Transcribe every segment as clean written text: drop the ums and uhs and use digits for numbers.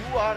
You are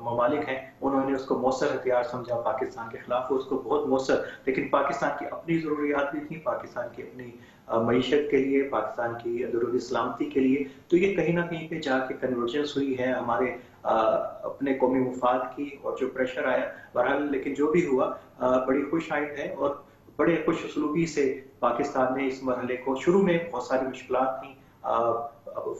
ممالک ہیں انہوں نے اس کو مؤثر ہتھیار سمجھا پاکستان کے خلاف، اس کو بہت مؤثر، لیکن پاکستان کی اپنی ضروریات بھی تھیں، پاکستان کی اپنی معیشت کے لیے، پاکستان کی اندرونی سلامتی کے لیے، تو یہ کہیں نہ کہیں پہ جا کے کنورجنس ہوئی ہے ہمارے اپنے قومی مفاد کی، اور جو پریشر آیا بہرحال، لیکن جو بھی ہوا بڑی خوش آئند ہے اور بڑے خوش اسلوبی سے پاکستان نے اس مرحلے کو، شروع میں بہت ساری مشکلات تھیں،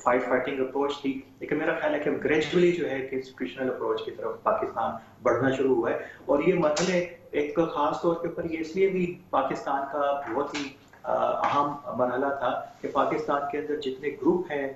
فائٹنگ اپروچ تھی، لیکن میرا خیال ہے کہ گریجولی جو ہے کہ انسٹیٹیوشنل اپروچ کی طرف پاکستان بڑھنا شروع ہوا ہے، اور یہ مرحلے ایک خاص طور کے اوپر یہ اس لیے بھی پاکستان کا بہت ہی اہم مرحلہ تھا کہ پاکستان کے اندر جتنے گروپ ہیں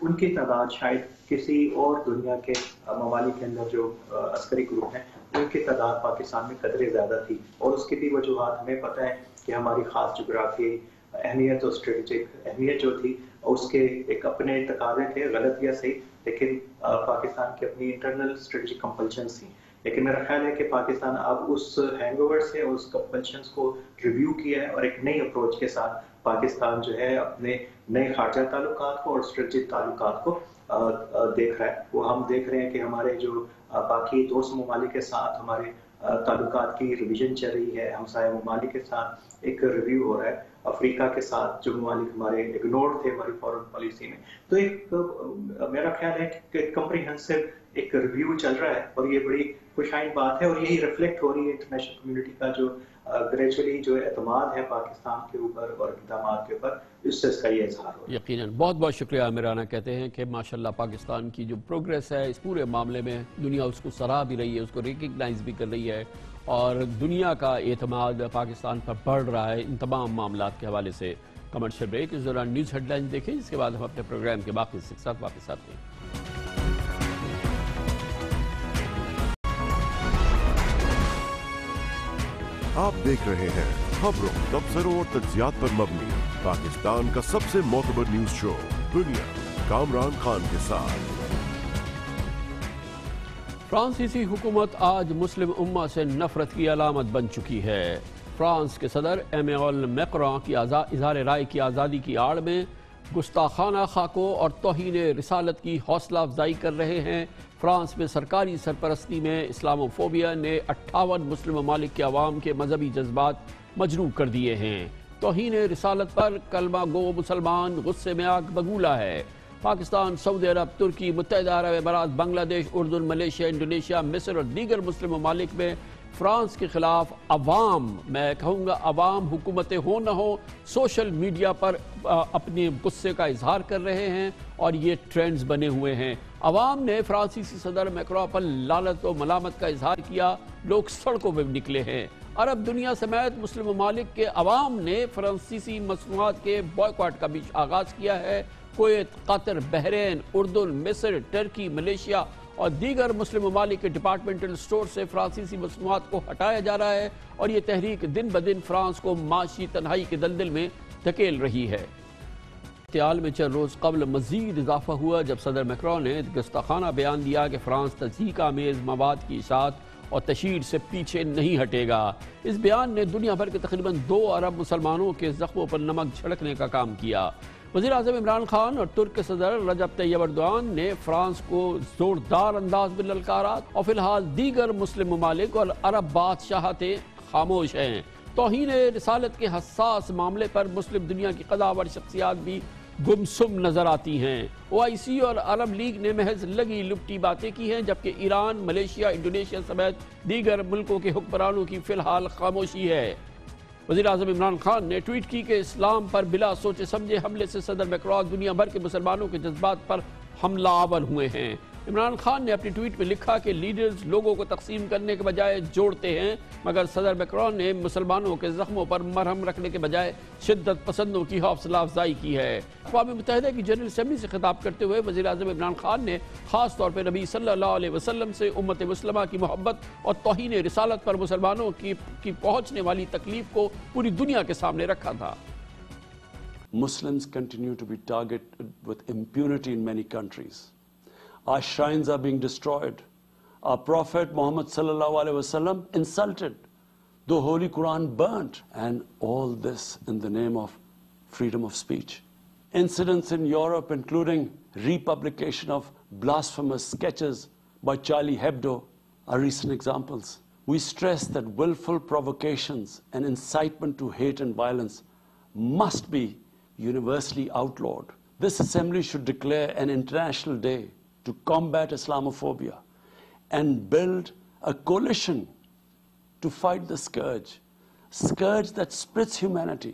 ان کی تعداد شاید کسی اور دنیا کے ممالک کے اندر جو عسکری گروپ ہیں ان کی تعداد پاکستان میں قدرے زیادہ تھی، اور اس کی بھی وجوہات ہمیں پتہ ہے کہ ہماری خاص جغرافی اہمیت اور اسٹریٹجک اہمیت جو تھی اس کے ایک اپنے تقاضے تھے، غلط یا صحیح، لیکن پاکستان کی اپنی انٹرنل اسٹریٹجک کمپلشنز تھیں، لیکن میرا خیال ہے کہ پاکستان اب اس ہینگ اوور سے اور اس کمپلشنز کو ریویو کیا ہے، اور ایک نئی اپروچ کے ساتھ پاکستان جو ہے اپنے نئے خارجہ تعلقات کو اور اسٹریٹجک تعلقات کو دیکھ رہا ہے۔ وہ ہم دیکھ رہے ہیں کہ ہمارے جو باقی دوست ممالک کے ساتھ ہمارے تعلقات کی ریویژن چل رہی ہے، ہمسایہ ممالک کے ساتھ ایک ریویو ہو رہا ہے، افریقہ کے ساتھ جو ممالک ہمارے اگنورڈ تھے ہماری فارن پالیسی میں، تو ایک میرا خیال ہے کہ کمپریہنسو ایک ریویو چل رہا ہے، اور یہ بڑی خوشائند بات ہے، اور یہی ریفلیکٹ ہو رہی ہے انٹرنیشنل کمیونٹی کا جو گریجولی جو اعتماد ہے پاکستان کے اوپر اور اقدامات کے اوپر، اس سے اس کا یہ اظہار ہو رہا ہے۔ یقیناً بہت بہت شکریہ عامرانہ، کہتے ہیں کہ ماشاءاللہ پاکستان کی جو پروگریس ہے اس پورے معاملے میں دنیا اس کو سراہ بھی رہی ہے، اس کو ریکگنائز بھی کر رہی ہے، اور دنیا کا اعتماد پاکستان پر بڑھ رہا ہے ان تمام معاملات کے حوالے سے۔ کمرشل بریک، اس دوران نیوز ہیڈ لائنز دیکھیں، اس کے بعد ہم اپنے پروگرام کے باقی حصے کے ساتھ واپس آتے ہیں۔ آپ دیکھ رہے ہیں خبروں، تبصروں اور تجزیات پر مبنی پاکستان کا سب سے معتبر نیوز شو دنیا، کامران خان کے ساتھ۔ فرانسیسی حکومت آج مسلم امہ سے نفرت کی علامت بن چکی ہے۔ فرانس کے صدر ایمینوئل میکروں کی اظہار رائے کی آزادی کی آڑ میں گستاخانہ خاکوں اور توہین رسالت کی حوصلہ افزائی کر رہے ہیں۔ فرانس میں سرکاری سرپرستی میں اسلاموفوبیا نے 58 مسلم ممالک کے عوام کے مذہبی جذبات مجروح کر دیے ہیں۔ توہین رسالت پر کلمہ گو مسلمان غصے میں آگ بگولا ہے۔ پاکستان، سعودی عرب، ترکی، متحدہ عرب امارات، بنگلہ دیش، اردن، ملیشیا، انڈونیشیا، مصر اور دیگر مسلم ممالک میں فرانس کے خلاف عوام، میں کہوں گا عوام، حکومتیں ہو نہ ہو، سوشل میڈیا پر اپنے غصے کا اظہار کر رہے ہیں، اور یہ ٹرینڈز بنے ہوئے ہیں۔ عوام نے فرانسیسی صدر میکروں پر لعنت و ملامت کا اظہار کیا، لوگ سڑکوں پہ نکلے ہیں۔ عرب دنیا سمیت مسلم ممالک کے عوام نے فرانسیسی مصنوعات کے بائیکاٹ کا بھی آغاز کیا ہے۔ کویت، قطر، بحرین، اردن، مصر، ترکی، ملیشیا اور دیگر مسلم ممالک کے ڈپارٹمنٹل سٹور سے فرانسیسی مصنوعات کو ہٹایا جا رہا ہے، اور یہ تحریک دن بدن فرانس کو معاشی تنہائی کے دلدل میں دھکیل رہی ہے۔ احتعال میں چند روز قبل مزید اضافہ ہوا جب صدر میکروں نے گستاخانہ بیان دیا کہ فرانس تضحیک آمیز مواد کی اشاعت اور تشہیر سے پیچھے نہیں ہٹے گا۔ اس بیان نے دنیا بھر کے تقریباً 2 ارب مسلمانوں کے زخموں پر نمک چھڑکنے کا کام کیا۔ وزیر اعظم عمران خان اور ترک کے صدر رجب طیب ایردوان نے فرانس کو زوردار انداز میں للکارا، اور فی الحال دیگر مسلم ممالک اور عرب بادشاہتیں خاموش ہیں۔ توہین رسالت کے حساس معاملے پر مسلم دنیا کی قداور شخصیات بھی گمسم نظر آتی ہیں۔ OIC اور عرب لیگ نے محض لگی لپٹی باتیں کی ہیں، جبکہ ایران، ملیشیا، انڈونیشیا سمیت دیگر ملکوں کے حکمرانوں کی فی الحال خاموشی ہے۔ وزیر اعظم عمران خان نے ٹویٹ کی کہ اسلام پر بلا سوچے سمجھے حملے سے صدر میکروں دنیا بھر کے مسلمانوں کے جذبات پر حملہ آور ہوئے ہیں۔ عمران خان نے اپنی ٹویٹ میں لکھا کہ لیڈرز لوگوں کو تقسیم کرنے کے بجائے جوڑتے ہیں، مگر صدر میکروں نے مسلمانوں کے زخموں پر مرہم رکھنے کے بجائے شدت پسندوں کی حوصلہ افزائی کی ہے۔ اقوام متحدہ کی جنرل اسمبلی سے خطاب کرتے ہوئے وزیر اعظم عمران خان نے خاص طور پر نبی صلی اللہ علیہ وسلم سے امت مسلمہ کی محبت اور توہین رسالت پر مسلمانوں کی پہنچنے والی تکلیف کو پوری دنیا کے سامنے رکھا تھا۔ Muslims continue to be targeted with impunity in many countries. Our shrines are being destroyed. Our Prophet Muhammad sallallahu alaihi wasallam insulted. The Holy Quran burnt. And all this in the name of freedom of speech. Incidents in Europe, including republication of blasphemous sketches by Charlie Hebdo are recent examples. We stress that willful provocations and incitement to hate and violence must be universally outlawed. This assembly should declare an international day to combat Islamophobia and build a coalition to fight the scourge that splits humanity.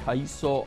250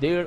1.5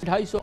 250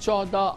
14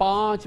5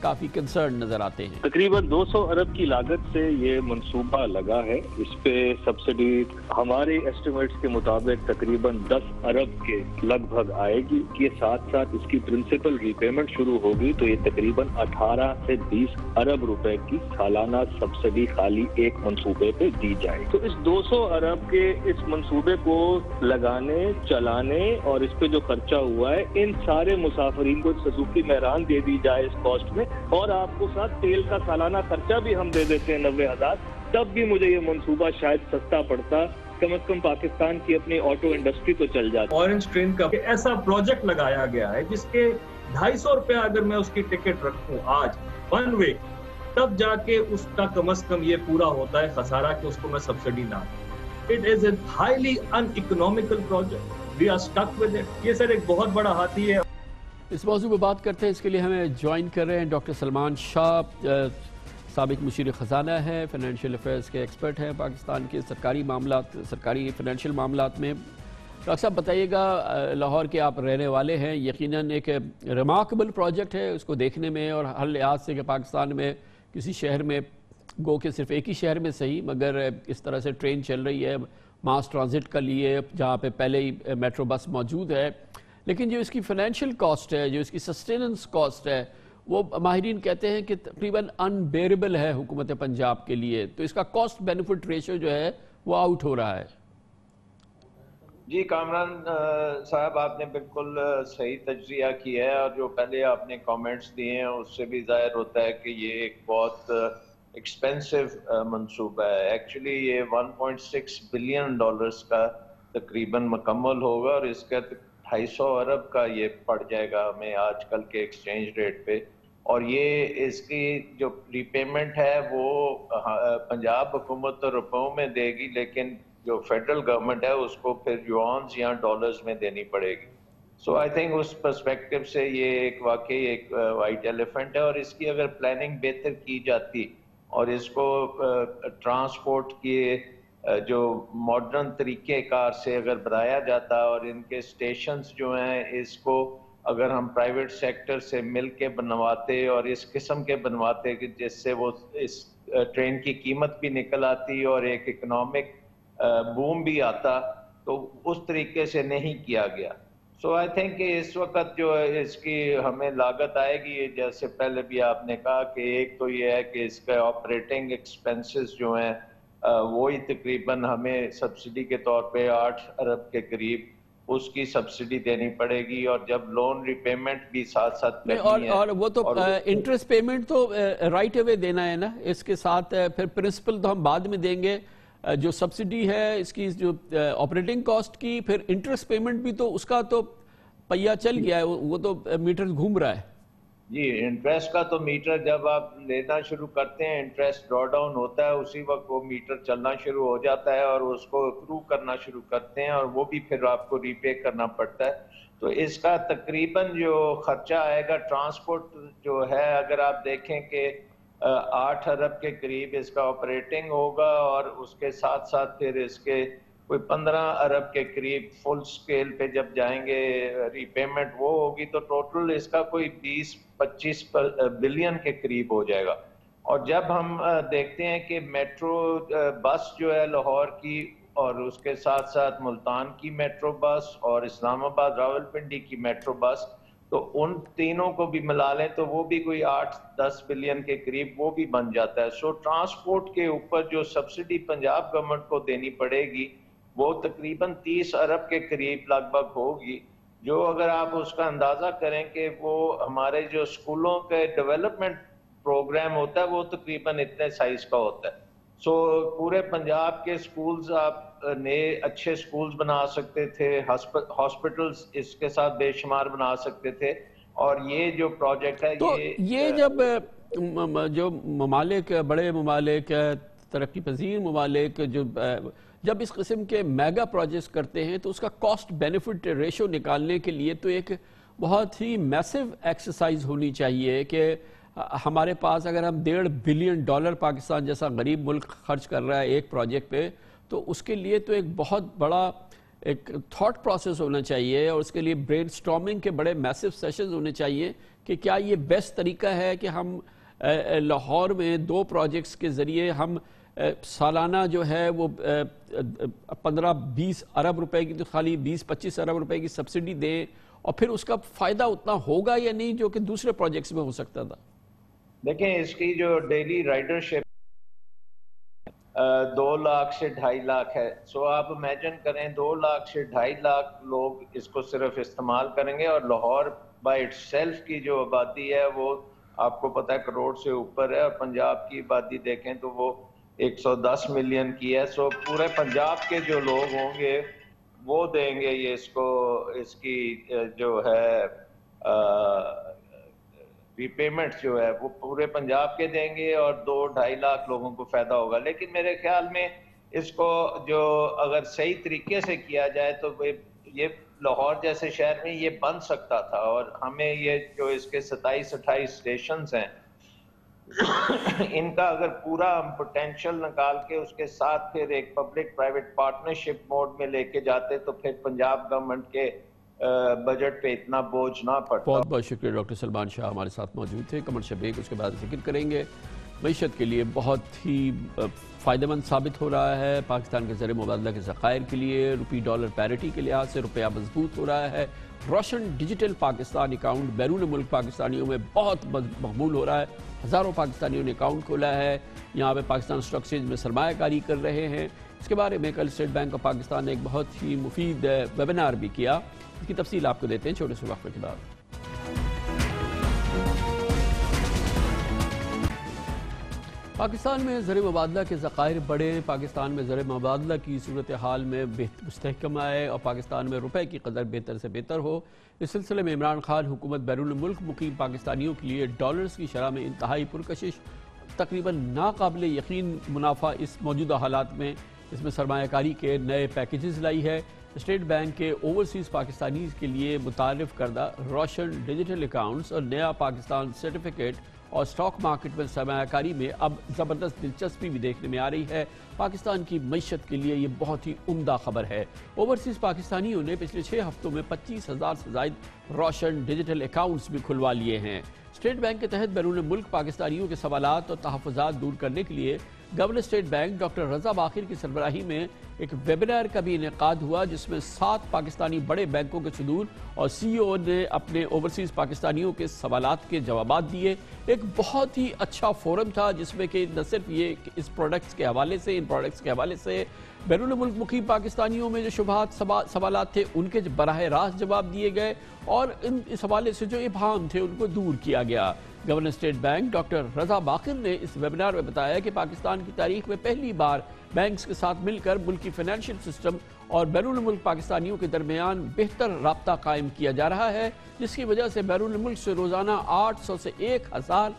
coffee concern نظر آتے ہیں۔ تقریباً 200 ارب کی لاگت سے یہ منصوبہ لگا ہے، اس پہ سبسڈی ہمارے ایسٹیمیٹس کے مطابق تقریباً 10 ارب کے لگ بھگ آئے گی۔ یہ ساتھ ساتھ اس کی پرنسپل ری پیمنٹ شروع ہوگی تو یہ تقریباً 18 سے 20 ارب روپے کی سالانہ سبسڈی خالی ایک منصوبے پہ دی جائے۔ تو اس 200 ارب کے اس منصوبے کو لگانے، چلانے اور اس پہ جو خرچہ ہوا ہے، ان سارے مسافرین کو سزوکی مہران دے دی جائے اس کاسٹ میں، اور آپ کو ساتھ تیل کا سالانہ خرچہ بھی ہم دے دیتے ہیں 90,000، تب بھی مجھے یہ منصوبہ شاید سستا پڑتا، کم از کم پاکستان کی اپنی آٹو انڈسٹری تو چل جاتی۔ اورنج ٹرین کا ایسا پروجیکٹ لگایا گیا ہے جس کے 250 روپے اگر میں اس کی ٹکٹ رکھوں آج ون وے، تب جا کے اس کا کم از کم یہ پورا ہوتا ہے خسارہ کہ اس کو میں سبسڈی نہ دوں۔ It is a highly uneconomical project. We are stuck with it. یہ سر ایک بہت بڑا ہاتھی ہے۔ اس موضوع پہ بات کرتے ہیں، اس کے لیے ہمیں جوائن کر رہے ہیں ڈاکٹر سلمان شاہ، سابق مشیر خزانہ ہے، فائنینشیل افیئرز کے ایکسپرٹ ہیں پاکستان کے سرکاری معاملات، سرکاری فائنینشیل معاملات میں۔ ڈاکٹر صاحب بتائیے گا، لاہور کے آپ رہنے والے ہیں، یقیناً ایک ریمارکیبل پروجیکٹ ہے اس کو دیکھنے میں، اور ہر لحاظ سے کہ پاکستان میں کسی شہر میں گو کہ صرف ایک ہی شہر میں صحیح، مگر اس طرح سے ٹرین چل رہی ہے ماس ٹرانزٹ کا لیے، جہاں پہ پہلے ہی میٹرو بس موجود ہے، لیکن جو اس کی فائنینشیل کاسٹ ہے، جو اس کی سسٹیننس کاسٹ ہے، وہ ماہرین کہتے ہیں کہ تقریباً انبیریبل ہے حکومت پنجاب کے لیے، تو اس کا کاسٹ بینیفٹ ریشو جو ہے وہ آؤٹ ہو رہا ہے۔ جی کامران صاحب، آپ نے بالکل صحیح تجزیہ کیا ہے، اور جو پہلے آپ نے کامنٹس دیے ہیں اس سے بھی ظاہر ہوتا ہے کہ یہ ایک بہت ایکسپینسو منصوبہ ہے۔ ایکچولی یہ 1.6 بلین ڈالرز کا تقریباً مکمل ہوگا، اور اس کا 250 ارب کا یہ پڑ جائے گا ہمیں آج کل کے ایکسچینج ریٹ پہ، اور یہ اس کی جو ری پیمنٹ ہے وہ پنجاب حکومت تو روپوں میں دے گی، لیکن جو فیڈرل گورنمنٹ ہے اس کو پھر یوانز یا ڈالرز میں دینی پڑے گی۔ سو آئی تھنک اس پرسپیکٹو سے یہ ایک واقعی ایک وائٹ ایلیفنٹ ہے، اور اس کی اگر پلاننگ بہتر کی جاتی اور اس کو ٹرانسپورٹ کی جو ماڈرن طریقہ کار سے اگر بنایا جاتا، اور ان کے سٹیشنز جو ہیں اس کو اگر ہم پرائیویٹ سیکٹر سے مل کے بنواتے اور اس قسم کے بنواتے کہ جس سے وہ اس ٹرین کی قیمت بھی نکل آتی اور ایک اکنامک بوم بھی آتا، تو اس طریقے سے نہیں کیا گیا۔ سو آئی تھنک کہ اس وقت جو اس کی ہمیں لاگت آئے گی، جیسے پہلے بھی آپ نے کہا کہ ایک تو یہ ہے کہ اس کا آپریٹنگ ایکسپنسز جو ہیں وہی تقریباً ہمیں سبسڈی کے طور پہ 8 ارب کے قریب اس کی سبسڈی دینی پڑے گی، اور جب لون ری پیمنٹ بھی ساتھ ساتھ کرنی ہے، اور وہ تو انٹرسٹ پیمنٹ تو رائٹ اوے دینا ہے نا، اس کے ساتھ پھر پرنسپل تو ہم بعد میں دیں گے، جو سبسڈی ہے اس کی جو آپریٹنگ کاسٹ کی، پھر انٹرسٹ پیمنٹ بھی تو اس کا تو پہیہ چل گیا ہے، وہ تو میٹر گھوم رہا ہے۔ جی انٹرسٹ کا تو میٹر جب آپ لینا شروع کرتے ہیں، انٹرسٹ ڈرا ڈاؤن ہوتا ہے، اسی وقت وہ میٹر چلنا شروع ہو جاتا ہے اور اس کو اکرو کرنا شروع کرتے ہیں، اور وہ بھی پھر آپ کو ری پے کرنا پڑتا ہے۔ تو اس کا تقریباً جو خرچہ آئے گا ٹرانسپورٹ جو ہے، اگر آپ دیکھیں کہ 8 ارب کے قریب اس کا آپریٹنگ ہوگا، اور اس کے ساتھ ساتھ پھر اس کے کوئی 15 ارب کے قریب فل سکیل پہ جب جائیں گے ری پیمنٹ وہ ہوگی، تو ٹوٹل اس کا کوئی 20-25 بلین کے قریب ہو جائے گا۔ اور جب ہم دیکھتے ہیں کہ میٹرو بس جو ہے لاہور کی، اور اس کے ساتھ ساتھ ملتان کی میٹرو بس اور اسلام آباد راولپنڈی کی میٹرو بس، تو ان تینوں کو بھی ملا لیں تو وہ بھی کوئی 8-10 بلین کے قریب وہ بھی بن جاتا ہے۔ سو ٹرانسپورٹ کے اوپر جو سبسڈی پنجاب گورنمنٹ کو دینی پڑے گی وہ تقریباً 30 ارب کے قریب لگ بھگ ہوگی، جو اگر آپ اس کا اندازہ کریں کہ وہ ہمارے جو اسکولوں کے ڈیولپمنٹ پروگرام ہوتا ہے وہ تقریباً اتنے سائز کا ہوتا ہے۔ سو پورے پنجاب کے سکولز آپ نئے اچھے سکولز بنا سکتے تھے، ہاسپٹلز اس کے ساتھ بے شمار بنا سکتے تھے، اور یہ جو پروجیکٹ ہے یہ جو ممالک، بڑے ممالک، ترقی پذیر ممالک جب اس قسم کے میگا پروجیکٹس کرتے ہیں تو اس کا کاسٹ بینیفٹ ریشو نکالنے کے لیے تو ایک بہت ہی میسو ایکسرسائز ہونی چاہیے کہ ہمارے پاس اگر ہم $1.5 بلین پاکستان جیسا غریب ملک خرچ کر رہا ہے ایک پروجیکٹ پہ، تو اس کے لیے تو ایک بہت بڑا ایک تھاٹ پروسیس ہونا چاہیے اور اس کے لیے برین سٹارمنگ کے بڑے میسو سیشنز ہونے چاہیے کہ کیا یہ بیسٹ طریقہ ہے کہ ہم لاہور میں 2 پروجیکٹس کے ذریعے ہم سالانہ جو ہے وہ 15-20 ارب روپے کی تو خالی 20-25 ارب روپے کی سبسڈی دیں اور پھر اس کا فائدہ اتنا ہوگا یا نہیں جو کہ دوسرے پروجیکٹس میں ہو سکتا تھا؟ دیکھیں اس کی جو ڈیلی رائڈرشپ 2 لاکھ سے 2.5 لاکھ ہے. سو آپ امیجن کریں 2 لاکھ سے 2.5 لاکھ لوگ اس کو صرف استعمال کریں گے اور لاہور بائی اٹ سیلف کی جو آبادی ہے وہ آپ کو پتہ ہے کروڑ سے اوپر ہے اور پنجاب کی آبادی دیکھیں تو وہ 110 ملین کی ہے. سو پورے پنجاب کے جو لوگ ہوں گے وہ دیں گے یہ اس کی جو ہے ری پیمنٹ جو ہے وہ پورے پنجاب کے دیں گے اور 2-2.5 لاکھ لوگوں کو فائدہ ہوگا. لیکن میرے خیال میں اس کو جو اگر صحیح طریقے سے کیا جائے تو یہ لاہور جیسے شہر میں یہ بن سکتا تھا اور ہمیں یہ جو اس کے 27-28 اسٹیشنز ہیں ان کا اگر پورا ہم پوٹینشیل نکال کے اس کے ساتھ پھر ایک پبلک پرائیویٹ پارٹنرشپ موڈ میں لے کے جاتے تو پھر پنجاب گورنمنٹ کے بجٹ پہ اتنا بوجھ نہ پڑتا. بہت بہت شکریہ. ڈاکٹر سلمان شاہ ہمارے ساتھ موجود تھے. قمر شبیک اس کے بعد ذکر کریں گے. معیشت کے لیے بہت ہی فائدہ مند ثابت ہو رہا ہے. پاکستان کے زر مبادلہ کے ذخائر کے لیے روپی ڈالر پیرٹی کے لحاظ سے روپیہ مضبوط ہو رہا ہے. روشن ڈیجیٹل پاکستان اکاؤنٹ بیرون ملک پاکستانیوں میں بہت مقبول ہو رہا ہے. ہزاروں پاکستانیوں نے اکاؤنٹ کھولا ہے. یہاں پہ پاکستان اسٹاک ایکسچینج میں سرمایہ کاری کر رہے ہیں. اس کے بارے میں کل اسٹیٹ بینک آف پاکستان نے ایک بہت ہی مفید ویبینار بھی کیا. اس کی تفصیل آپ کو دیتے ہیں چھوٹے سے وقفے کے بعد. پاکستان میں زر مبادلہ کے ذخائر بڑھیں. پاکستان میں زر مبادلہ کی صورتحال میں مستحکم آئے اور پاکستان میں روپے کی قدر بہتر سے بہتر ہو. اس سلسلے میں عمران خان حکومت بیرون ملک مقیم پاکستانیوں کے لیے ڈالرز کی شرح میں انتہائی پرکشش تقریباً ناقابل یقین منافع اس موجودہ حالات میں اس میں سرمایہ کاری کے نئے پیکیجز لائی ہے. اسٹیٹ بینک کے اوورسیز پاکستانیز کے لیے متعارف کردہ روشن ڈیجیٹل اکاؤنٹس اور نیا پاکستان سرٹیفکیٹ اور سٹاک مارکیٹ میں سرمایہ کاری میں اب زبردست دلچسپی بھی دیکھنے میں آ رہی ہے. پاکستان کی معیشت کے لیے یہ بہت ہی عمدہ خبر ہے. اوورسیز پاکستانیوں نے پچھلے 6 ہفتوں میں 25,000 سے زائد روشن ڈیجیٹل اکاؤنٹس بھی کھلوا لیے ہیں. اسٹیٹ بینک کے تحت بیرون ملک پاکستانیوں کے سوالات اور تحفظات دور کرنے کے لیے گورنر اسٹیٹ بینک ڈاکٹر رضا باقر کی سربراہی میں ایک ویبینار کا بھی انعقاد ہوا جس میں 7 پاکستانی بڑے بینکوں کے صدور اور سی او نے اپنے اوورسیز پاکستانیوں کے سوالات کے جوابات دیے. ایک بہت ہی اچھا فورم تھا جس میں کہ نہ صرف یہ اس پروڈکٹس کے حوالے سے بیرون ملک مقیم پاکستانیوں میں جو شبہات سوالات تھے ان کے براہ راست جواب دیے گئے اور اس حوالے سے جو ابہام تھے ان کو دور کیا گیا. گورنر اسٹیٹ بینک ڈاکٹر رضا باقر نے اس ویبینار میں بتایا کہ پاکستان کی تاریخ میں پہلی بار بینکس کے ساتھ مل کر ملکی فائنینشیل سسٹم اور بیرون ملک پاکستانیوں کے درمیان بہتر رابطہ قائم کیا جا رہا ہے جس کی وجہ سے بیرون ملک سے روزانہ 800 سے 1000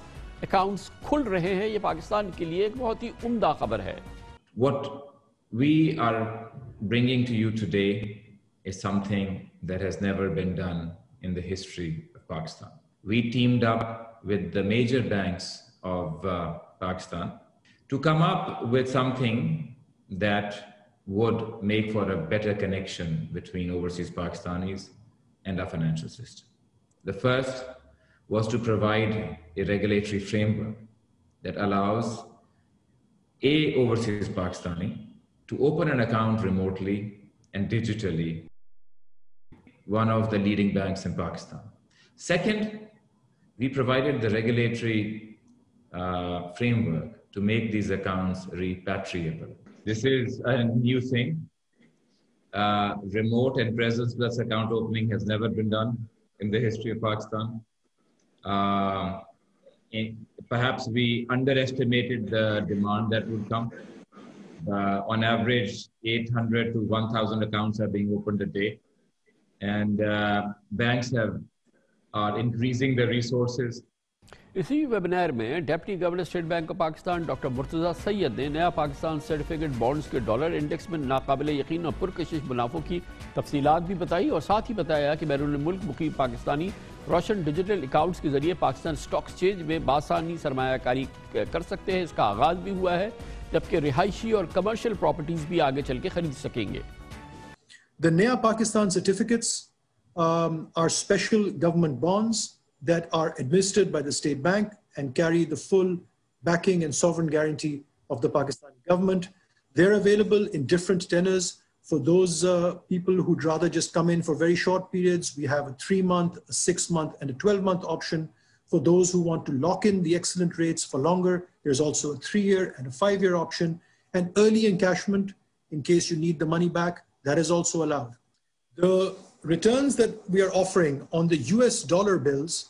اکاؤنٹس کھل رہے ہیں. یہ پاکستان کے لیے ایک بہت ہی عمدہ خبر ہے. What we are bringing to you today is something that has never been done in the history of Pakistan. We teamed up with the major banks of Pakistan to come up with something that would make for a better connection between overseas Pakistanis and our financial system. The first was to provide a regulatory framework that allows a overseas Pakistani to open an account remotely and digitally, one of the leading banks in Pakistan. Second, we provided the regulatory framework to make these accounts repatriable. This is a new thing. Remote and presence plus account opening has never been done in the history of Pakistan. Perhaps we underestimated the demand that would come. On average, 800 to 1,000 accounts are being opened a day. And banks are increasing their resources. اسی webinar میں deputy governor state bank of Pakistan doctor Murtaza Syed نے نیا Pakistan certificate bonds کے dollar index میں ناقابل یقین اور پرکشش منافع کی تفصیلات بھی بتائی اور ساتھ ہی بتایا کہ بیرون ملک مقیم پاکستانی روشن ڈیجیٹل اکاؤنٹس کے ذریعے پاکستان اسٹاک ایکسچینج میں بآسانی سرمایہ کاری کر سکتے ہیں. اس کا آغاز بھی ہوا ہے جبکہ رہائشی اور کمرشل پراپرٹیز بھی آگے چل کے خرید سکیں گے. The Naya Pakistan certificates are special government bonds that are administered by the State Bank and carry the full backing and sovereign guarantee of the Pakistani government. They're available in different tenors. For those people who'd rather just come in for very short periods, we have a 3-month, a 6-month, and a 12-month option. For those who want to lock in the excellent rates for longer, there's also a 3-year and a 5-year option. And early encashment, in case you need the money back, that is also allowed. The returns that we are offering on the US dollar bills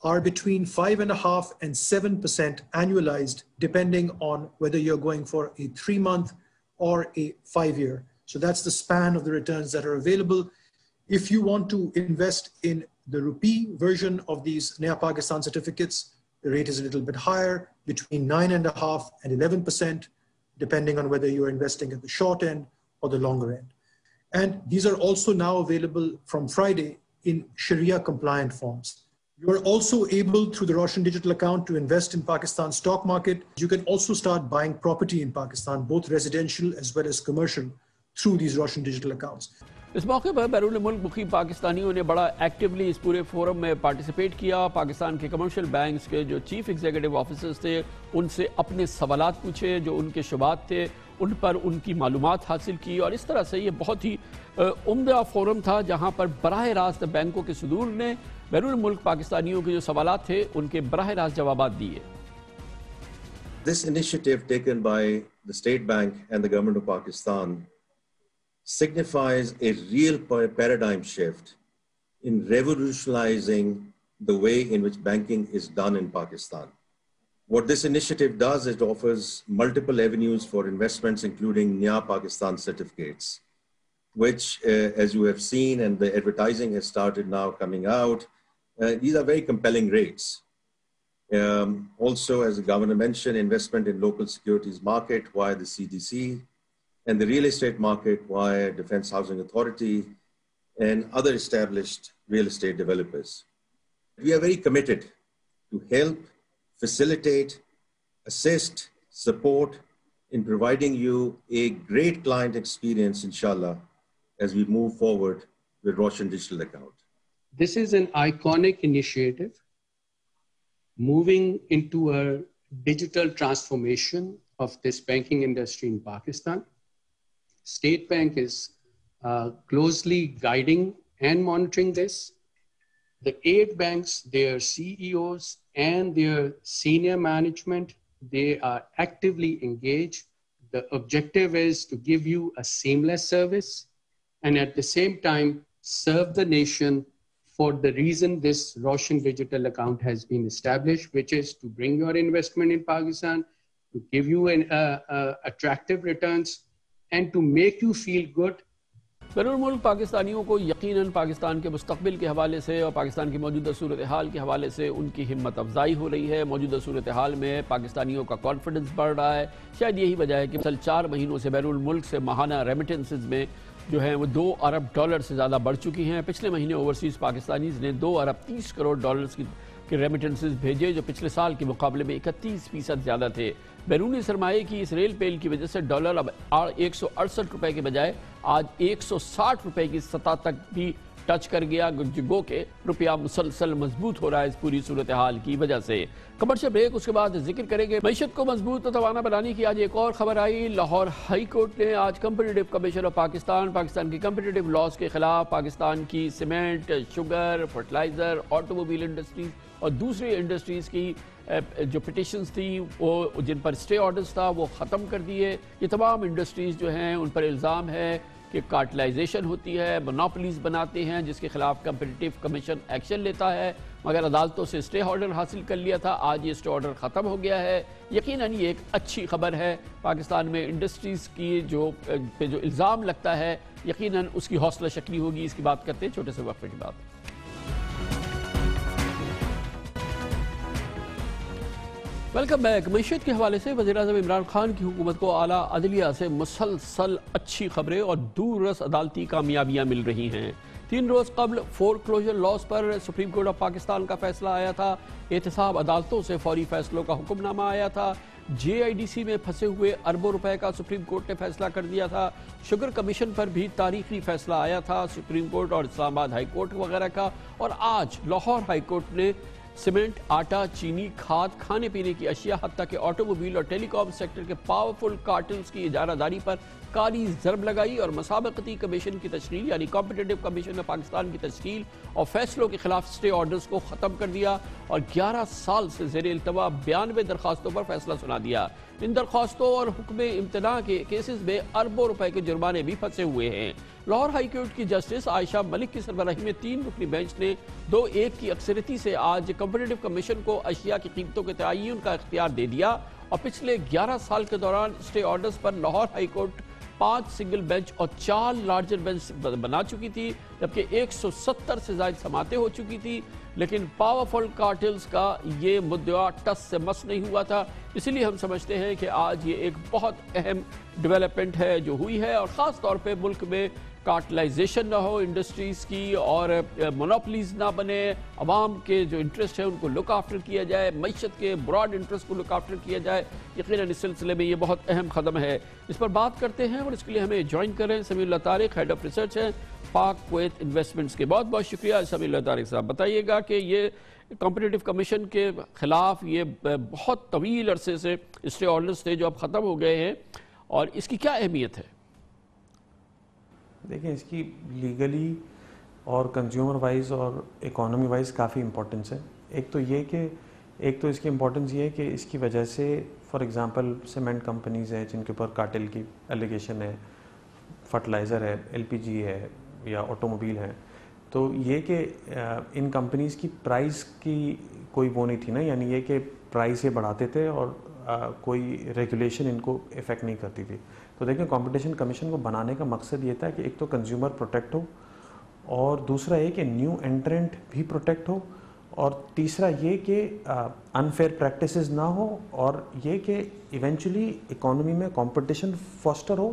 are between 5.5% and 7% annualized, depending on whether you're going for a 3-month or a 5-year. So that's the span of the returns that are available. If you want to invest in the rupee version of these Naya Pakistan certificates, the rate is a little bit higher, between 9.5% and 11%, depending on whether you're investing at the short end or the longer end. And these are also now available from Friday in Sharia compliant forms. You are also able, through the Roshan Digital account, to invest in Pakistan stock market. You can also start buying property in Pakistan, both residential as well as commercial, through these Roshan Digital accounts. اس موقع پر بیرون ملک مقیم پاکستانیوں نے بڑا actually اس پورے forum میں participate کیا. پاکستان کے کمرشل بینکس کے جو چیف ایگزیکٹو آفیسرز تھے ان سے اپنے سوالات پوچھے, جو ان کے شبہات تھے ان پر ان کی معلومات حاصل کی, اور اس طرح سے یہ بہت ہی عمدہ فورم تھا جہاں پر براہ راست بینکوں کے صدور نے بیرون ملک پاکستانیوں کے جو سوالات تھے ان کے براہ راست جوابات دیے. This initiative taken by the State Bank and the Government of Pakistan signifies a real paradigm shift in revolutionizing the way in which banking is done in Pakistan. What this initiative does, it offers multiple avenues for investments, including Naya Pakistan certificates, which, as you have seen, and the advertising has started now coming out, these are very compelling rates. Also, as the governor mentioned, investment in local securities market via the CDC, and the real estate market via Defense Housing Authority and other established real estate developers. We are very committed to help, facilitate, assist, support in providing you a great client experience, inshallah, as we move forward with Roshan Digital account. This is an iconic initiative moving into a digital transformation of this banking industry in Pakistan. State Bank is closely guiding and monitoring this. The 8 banks, their CEOs and their senior management, they are actively engaged. The objective is to give you a seamless service and at the same time serve the nation for the reason this Roshan Digital account has been established, which is to bring your investment in Pakistan, to give you attractive returns, and to make you feel good. بیرون ملک پاکستانیوں کو یقیناً پاکستان کے مستقبل کے حوالے سے اور پاکستان کی موجودہ صورتحال کے حوالے سے ان کی ہمت افزائی ہو رہی ہے. موجودہ صورتحال میں پاکستانیوں کا کانفیڈنس بڑھ رہا ہے. شاید یہی وجہ ہے کہ مثلا 4 مہینوں سے بیرون ملک سے ماہانہ ریمیٹنسز میں جو ہیں وہ $2 ارب سے زیادہ بڑھ چکی ہیں. پچھلے مہینے اوورسیز پاکستانیز نے $2 ارب 30 کروڑ کے ریمیٹنسز بھیجے, جو پچھلے سال کے مقابلے میں 31% زیادہ تھے. بیرونی سرمایے کی اس ریل پیل کی وجہ سے ڈالر اب 168 روپے کے بجائے آج 160 روپے کی سطح تک بھی ٹچ کر گیا, گو کہ روپیہ مسلسل مضبوط ہو رہا ہے اس پوری صورتحال کی وجہ سے. کمرشل بریک, اس کے بعد ذکر کریں گے معیشت کو مضبوط و توانا بنانے کی. آج ایک اور خبر آئی, لاہور ہائی کورٹ نے آج کمپٹیٹو کمیشن آف پاکستان کی کمپٹیٹو لاز کے خلاف پاکستان کی cement, sugar, fertiliser, automobile industries اور دوسری انڈسٹریز کی جو پٹیشنز تھی وہ جن پر اسٹے آرڈرز تھا وہ ختم کر دیے. یہ تمام انڈسٹریز جو ہیں ان پر الزام ہے کہ کارٹلائزیشن ہوتی ہے, مونوپلیز بناتے ہیں, جس کے خلاف کمپٹیٹو کمیشن ایکشن لیتا ہے, مگر عدالتوں سے اسٹے آرڈر حاصل کر لیا تھا. آج یہ اسٹے آرڈر ختم ہو گیا ہے. یقیناً یہ ایک اچھی خبر ہے. پاکستان میں انڈسٹریز کی جو الزام لگتا ہے یقیناً اس کی حوصلہ شکنی ہوگی. اس کی بات کرتے ہیں چھوٹے سے وقفے کے بعد. Welcome back. معیشت کے حوالے سے وزیراعظم عمران خان کی حکومت کو اعلیٰ عدلیہ سے مسلسل اچھی خبریں اور دور رس عدالتی کامیابیاں مل رہی ہیں. 3 روز قبل فور کلوجر لاز پر سپریم کورٹ آف پاکستان کا فیصلہ آیا تھا. احتساب عدالتوں سے فوری فیصلوں کا حکم نامہ آیا تھا. JIDC میں پھنسے ہوئے اربوں روپے کا سپریم کورٹ نے فیصلہ کر دیا تھا. شوگر کمیشن پر بھی تاریخی فیصلہ آیا تھا سپریم کورٹ اور اسلام آباد ہائی کورٹ وغیرہ کا. اور آج لاہور ہائی کورٹ نے سیمنٹ، آٹا، چینی، کھاد، کھانے پینے کی اشیاء حتیٰ کہ آٹو موبائل اور ٹیلی کام سیکٹر کے پاورفل کارٹلز کی اجارہ داری پر کاری ضرب لگائی اور مسابقتی کمیشن کی تشکیل یعنی کمپٹیٹو کمیشن آف پاکستان کی تشکیل اور فیصلوں کے خلاف سٹے آرڈرز کو ختم کر دیا اور 11 سال سے زیر التوا 92 درخواستوں پر فیصلہ سنا دیا. ان درخواستوں اور حکم امتناع کے کیسز میں اربوں روپے کے جرمانے بھی پھنسے ہوئے ہیں. لاہور ہائی کورٹ کی جسٹس عائشہ ملک کی سربراہی میں 3 رکنی بینچ نے 2-1 کی اکثریتی سے آج کمپٹیٹو کمیشن کو اشیاء کی قیمتوں کے تعین کا اختیار دے دیا اور پچھلے 11 سال کے دوران سٹے آرڈرز پر Lahore high court 5 single bench اور 4 لارجر بینچ بنا چکی تھی جبکہ 170 سے زائد سماعتیں ہو چکی تھی. لیکن پاورفل کارٹلز کا یہ مدعا ٹس سے مس نہیں ہوا تھا. اسی لیے ہم سمجھتے ہیں کہ آج یہ ایک بہت اہم ڈیولپمنٹ ہے جو ہوئی ہے اور خاص طور پہ ملک میں کارٹلائزیشن نہ ہو انڈسٹریز کی اور مونوپلیز نہ بنے. عوام کے جو انٹرسٹ ہے ان کو لک آفٹر کیا جائے، معیشت کے براڈ انٹرسٹ کو لک آفٹر کیا جائے. یقیناً اس سلسلے میں یہ بہت اہم قدم ہے. اس پر بات کرتے ہیں اور اس کے لیے ہمیں جوائن کریں سمیع اللہ طارق، ہیڈ آف ریسرچ ہے پاک کویت انویسٹمنٹس کے. بہت بہت شکریہ سمیع اللہ طارق صاحب. بتائیے گا کہ یہ کمپٹیٹو کمیشن کے خلاف یہ بہت طویل عرصے سے اسٹے آرڈرز تھے جو اب ختم ہو گئے ہیں اور اس کی کیا اہمیت ہے؟ دیکھیں اس کی لیگلی اور کنزیومر وائز اور اکانومی وائز کافی امپورٹنس ہے. ایک تو اس کی امپورٹنس یہ ہے کہ اس کی وجہ سے فار ایگزامپل سیمنٹ کمپنیز ہیں جن کے اوپر کارٹل کی ایلیگیشن ہے، فرٹیلائزر ہے، LPG ہے یا آٹو موبائل ہے، تو یہ کہ ان کمپنیز کی پرائز کی کوئی وہ نہیں تھی نا، یعنی یہ کہ پرائز یہ بڑھاتے تھے اور کوئی ریگولیشن ان کو افیکٹ نہیں کرتی تھی. تو دیکھیں کمپٹیشن کمیشن کو بنانے کا مقصد یہ تھا کہ ایک تو کنزیومر پروٹیکٹ ہو اور دوسرا یہ کہ نیو انٹرنٹ بھی پروٹیکٹ ہو اور تیسرا یہ کہ انفیئر پریکٹسز نہ ہو اور یہ کہ ایونچولی اکانومی میں کمپٹیشن فاسٹر ہو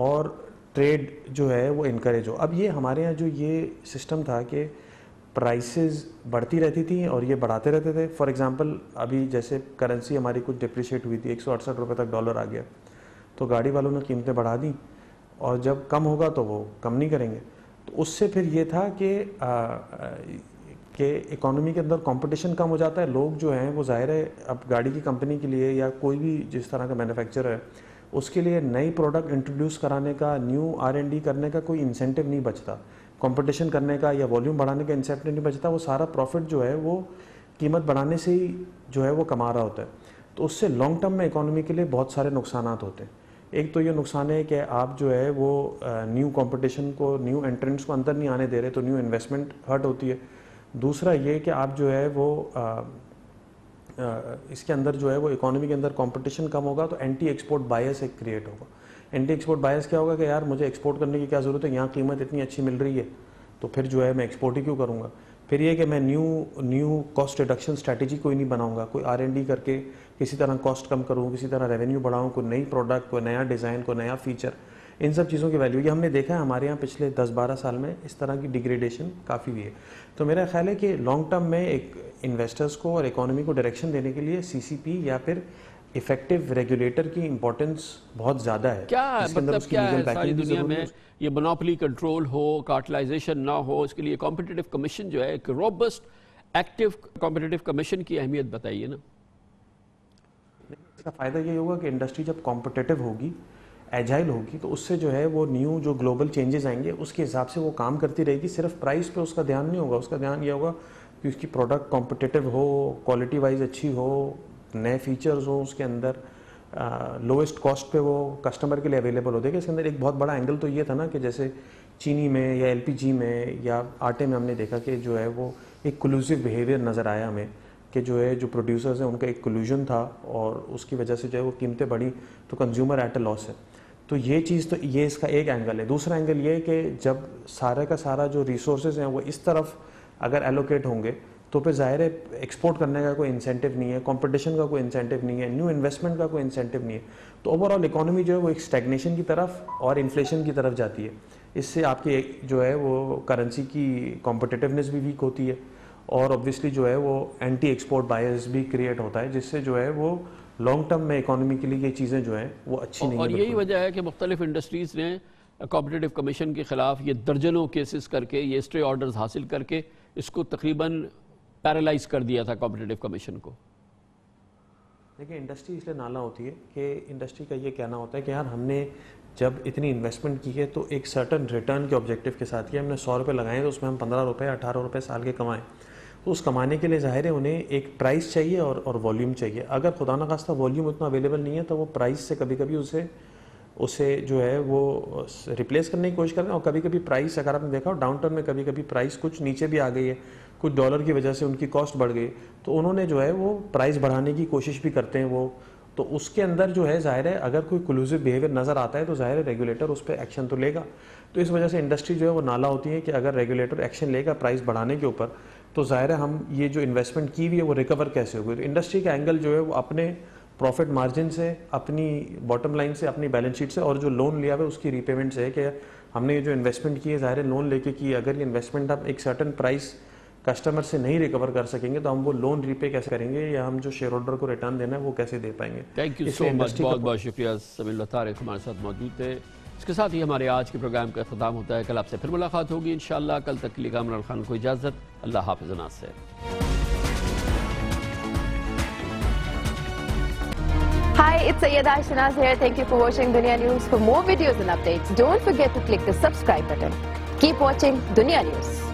اور ٹریڈ جو ہے وہ انکریج ہو. اب یہ ہمارے ہاں جو یہ سسٹم تھا کہ پرائسز بڑھتی رہتی تھیں اور یہ بڑھاتے رہتے تھے. فار ایگزامپل ابھی جیسے کرنسی ہماری کچھ ڈپریشیٹ ہوئی تھی، 168 روپے تک ڈالر آ گیا، تو گاڑی والوں نے قیمتیں بڑھا دیں اور جب کم ہوگا تو وہ کم نہیں کریں گے. تو اس سے پھر یہ تھا کہ اکانومی کے اندر کمپٹیشن کم ہو جاتا ہے. لوگ جو ہیں وہ ظاہر ہے اب گاڑی کی کمپنی کے لیے یا کوئی بھی جس طرح کا مینوفیکچرر ہے اس کے لیے نئی پروڈکٹ انٹروڈیوس کرانے کا، نیو R&D کرنے کا کوئی انسینٹیو نہیں بچتا، کمپٹیشن کرنے کا یا والیوم بڑھانے کا انسینٹیو نہیں بچتا. وہ سارا پروفٹ جو ہے وہ قیمت بڑھانے سے ہی جو ہے وہ کما رہا ہوتا ہے. تو اس سے لانگ ٹرم میں اکانومی کے لیے بہت سارے نقصانات ہوتے ہیں. ایک تو یہ نقصان ہے کہ آپ جو ہے وہ نیو کمپٹیشن کو، نیو انٹرنٹس کو اندر نہیں آنے دے رہے تو نیو انویسٹمنٹ ہرٹ ہوتی ہے. دوسرا یہ کہ آپ جو ہے وہ اس کے اندر جو ہے وہ اکانومی کے اندر کمپٹیشن کم ہوگا تو اینٹی ایکسپورٹ بائس ایک کریٹ ہوگا. اینٹی ایکسپورٹ بائس کیا ہوگا کہ یار مجھے ایکسپورٹ کرنے کی کیا ضرورت ہے، یہاں قیمت اتنی اچھی مل رہی ہے تو پھر جو ہے میں ایکسپورٹ ہی کیوں کروں گا. پھر یہ کہ میں نیو کاسٹ ریڈکشن اسٹریٹجی کوئی نہیں بناؤں گا، کوئی R&D کر کے کسی طرح کاسٹ کم کروں، کسی طرح ریونیو بڑھاؤں، کوئی نئی پروڈکٹ، کوئی نیا ڈیزائن، کوئی نیا فیچر. ان سب چیزوں کی ویلیو یہ ہم نے دیکھا ہے ہمارے یہاں پچھلے 10-12 سال میں اس طرح کی ڈیگریڈیشن کافی ہوئی ہے. تو میرا خیال ہے کہ لانگ ٹرم میں ایک انویسٹرز کو اور اکانومی کو ڈائریکشن دینے کے لیے CCP یا پھر افیکٹو ریگولیٹر کی امپورٹنس بہت زیادہ ہے. کیا مطلب کیا ہے ساری دنیا میں یہ مونوپلی کنٹرول ہو، کارٹلائزیشن نہ ہو، اس کے لیے کمپٹیٹو کمیشن جو ہے ایک روبسٹ ایکٹیو کمپٹیٹو کمیشن کی اہمیت بتائیے نا. اس کا فائدہ یہ ہوگا کہ انڈسٹری جب کمپٹیٹو ہوگی، ایجائل ہوگی، تو اس سے جو ہے وہ نیو جو گلوبل چینجز آئیں گے اس کے حساب سے وہ کام کرتی رہے گی. صرف پرائز پہ اس کا دھیان نہیں ہوگا، اس کا دھیان یہ ہوگا کہ اس کی پروڈکٹ کمپٹیٹو ہو، کوالٹی وائز اچھی ہو، نئے فیچرز ہوں اس کے اندر، لویسٹ کاسٹ پہ وہ کسٹمر کے لیے اویلیبل ہو. دیکھیں اس کے اندر ایک بہت بڑا اینگل تو یہ تھا نا کہ جیسے چینی میں یا LPG میں یا آٹے میں ہم نے دیکھا کہ جو ہے وہ ایک کلوزیو بیہیویئر نظر آیا ہمیں کہ جو ہے جو پروڈیوسرز ہیں ان کا ایک کلوژن تھا اور اس کی وجہ سے جو ہے وہ قیمتیں بڑھی تو کنزیومر ایٹ اے لاس ہے. تو یہ چیز تو یہ اس کا ایک اینگل ہے. دوسرا اینگل یہ ہے کہ جب سارے کا سارا جو ریسورسز ہیں وہ اس طرف اگر ایلوکیٹ ہوں گے تو پھر ظاہر ہے ایکسپورٹ کرنے کا کوئی انسینٹیو نہیں ہے، کمپٹیشن کا کوئی انسینٹیو نہیں ہے، نیو انویسٹمنٹ کا کوئی انسینٹیو نہیں ہے. تو اوور آل اکانومی جو ہے وہ ایک اسٹیگنیشن کی طرف اور انفلیشن کی طرف جاتی ہے. اس سے آپ کی جو ہے وہ کرنسی کی کمپٹیٹیونیس بھی ویک ہوتی ہے اور اوبویسلی جو ہے وہ اینٹی ایکسپورٹ بائز بھی کریٹ ہوتا ہے جس سے جو ہے وہ لانگ ٹرم میں اکانومی کے لیے یہ چیزیں جو ہیں وہ اچھی نہیں ہیں. اور یہی وجہ ہے کہ مختلف انڈسٹریز نے کمپٹیٹو کمیشن کے خلاف یہ درجنوں کیسز کر کے یہ اسٹے آرڈرز حاصل کر کے اس کو تقریباً پیرالائز کر دیا تھا کمپٹیٹو کمیشن کو. دیکھیں انڈسٹری اس لیے نالا ہوتی ہے کہ انڈسٹری کا یہ کہنا ہوتا ہے کہ یار ہم نے جب اتنی انویسٹمنٹ کی ہے تو ایک سرٹن ریٹرن کے آبجیکٹو کے ساتھ کیا. ہم نے 100 روپے لگائے تو اس میں ہم 15 روپے 18 روپے سال کے کمائیں. تو اس کمانے کے لیے ظاہر ہے انہیں ایک پرائس چاہیے اور والیوم چاہیے. اگر خدا نخواستہ والیوم اتنا اویلیبل نہیں ہے تو وہ پرائس سے کبھی کبھی اسے جو ہے وہ ریپلیس کرنے کی کوشش کرتے ہیں. اور کبھی کبھی پرائس اگر آپ نے دیکھا ڈاؤن ٹرن میں کبھی کبھی پرائس کچھ نیچے بھی آ گئی ہے, کچھ ڈالر کی وجہ سے ان کی کاسٹ بڑھ گئی تو انہوں نے جو ہے وہ پرائس بڑھانے کی کوشش بھی کرتے ہیں وہ. تو اس کے اندر جو ہے ظاہر ہے اگر کوئی کلوزیو بیہیویئر نظر آتا ہے تو ظاہر ہے ریگولیٹر اس پہ ایکشن تو لے گا. تو اس وجہ سے انڈسٹری جو ہے وہ نالا ہوتی ہے کہ اگر ریگولیٹر ایکشن لے گا پرائس بڑھانے کے اوپر تو ظاہر ہے ہم یہ جو انویسٹمنٹ کی ہوئی ہے وہ ریکور کیسے ہوگی. تو انڈسٹری کا اینگل جو ہے وہ اپنے پروفٹ مارجن سے, اپنی باٹم لائن سے, اپنی بیلنس شیٹ سے اور جو لون لیا ہوا ہے اس کی ری پیمنٹ سے ہے کہ ہم نے یہ جو انویسٹمنٹ کی ہے ظاہر ہے لون لے کے کی, اگر یہ انویسٹمنٹ ہم ایک سرٹن پرائس کسٹمر سے نہیں ریکور کر سکیں گے تو ہم وہ لون ری پے کیسے کریں گے یا ہم جو شیئر ہولڈر کو ریٹرن دینا ہے وہ کیسے دے پائیں گے. تھینک یو سو مچ, بہت بہت شکریہ. سمیع اللہ طارق ہمارے ساتھ موجود تھے. اس کے ساتھ ہی ہمارے آج کے پروگرام کا اختتام ہوتا ہے. کل آپ سے پھر ملاقات ہوگی انشاءاللہ. کل تک کے لیے کامران خان کو اجازت. اللہ حافظ. ناصر. Hi, it's Sayyeda Shanaz here. Thank you for watching Dunya News. For more videos and updates, don't forget to click the subscribe button. Keep watching Dunya News.